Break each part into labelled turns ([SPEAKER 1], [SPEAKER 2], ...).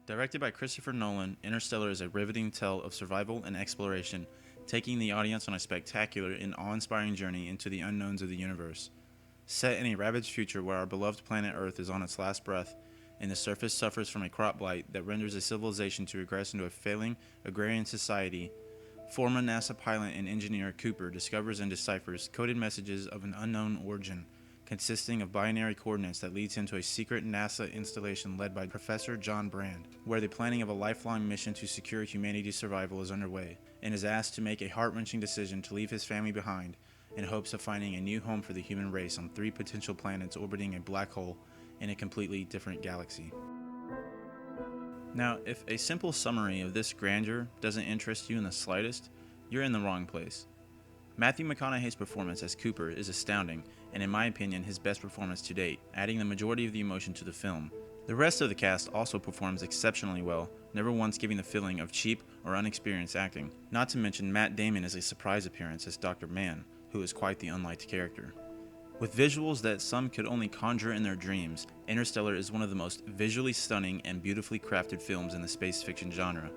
[SPEAKER 1] Directed by Christopher Nolan, Interstellar is a riveting tale of survival and exploration, taking the audience on a spectacular and awe-inspiring journey into the unknowns of the universe. Set in a ravaged future where our beloved planet Earth is on its last breath, and the surface suffers from a crop blight that renders a civilization to regress into a failing agrarian society, former NASA pilot and engineer Cooper discovers and deciphers coded messages of an unknown origin, consisting of binary coordinates that leads him to a secret NASA installation led by Professor John Brand, where the planning of a lifelong mission to secure humanity's survival is underway, and is asked to make a heart-wrenching decision to leave his family behind in hopes of finding a new home for the human race on 3 potential planets orbiting a black hole in a completely different galaxy. Now, if a simple summary of this grandeur doesn't interest you in the slightest, you're in the wrong place. Matthew McConaughey's performance as Cooper is astounding, and in my opinion his best performance to date, adding the majority of the emotion to the film. The rest of the cast also performs exceptionally well, never once giving the feeling of cheap or unexperienced acting. Not to mention Matt Damon is a surprise appearance as Dr. Mann, who is quite the unliked character. With visuals that some could only conjure in their dreams, Interstellar is one of the most visually stunning and beautifully crafted films in the space fiction genre.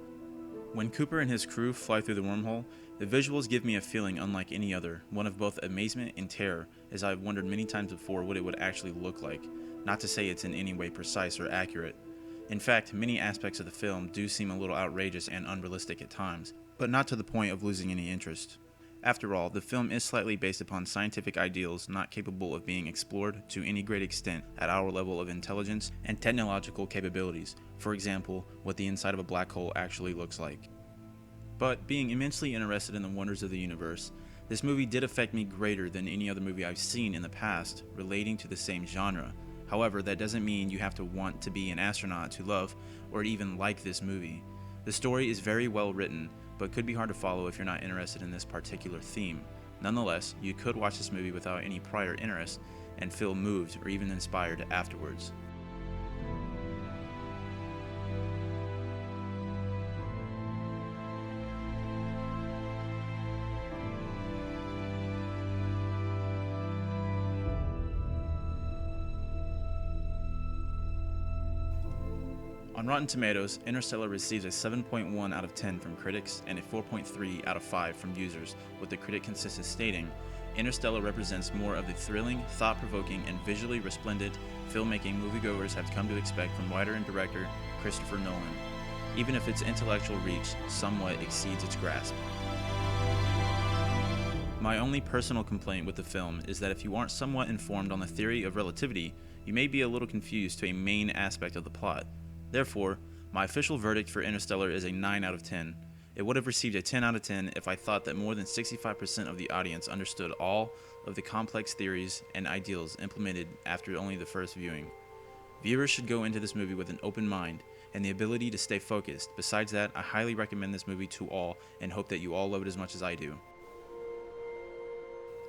[SPEAKER 1] When Cooper and his crew fly through the wormhole, the visuals give me a feeling unlike any other, one of both amazement and terror, as I've wondered many times before what it would actually look like, not to say it's in any way precise or accurate. In fact, many aspects of the film do seem a little outrageous and unrealistic at times, but not to the point of losing any interest. After all, the film is slightly based upon scientific ideals not capable of being explored to any great extent at our level of intelligence and technological capabilities, for example, what the inside of a black hole actually looks like. But being immensely interested in the wonders of the universe, this movie did affect me greater than any other movie I've seen in the past relating to the same genre. However, that doesn't mean you have to want to be an astronaut to love or even like this movie. The story is very well written, but could be hard to follow if you're not interested in this particular theme. Nonetheless, you could watch this movie without any prior interest and feel moved or even inspired afterwards. On Rotten Tomatoes, Interstellar receives a 7.1 out of 10 from critics and a 4.3 out of 5 from users, with the critic consensus stating, Interstellar represents more of the thrilling, thought-provoking, and visually resplendent filmmaking moviegoers have come to expect from writer and director Christopher Nolan, even if its intellectual reach somewhat exceeds its grasp. My only personal complaint with the film is that if you aren't somewhat informed on the theory of relativity, you may be a little confused to a main aspect of the plot. Therefore, my official verdict for Interstellar is a 9 out of 10. It would have received a 10 out of 10 if I thought that more than 65% of the audience understood all of the complex theories and ideals implemented after only the first viewing. Viewers should go into this movie with an open mind and the ability to stay focused. Besides that, I highly recommend this movie to all and hope that you all love it as much as I do.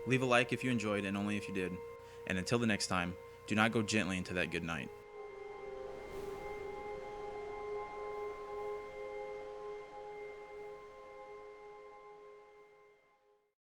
[SPEAKER 1] Leave a like if you enjoyed and only if you did. And until the next time, do not go gently into that good night.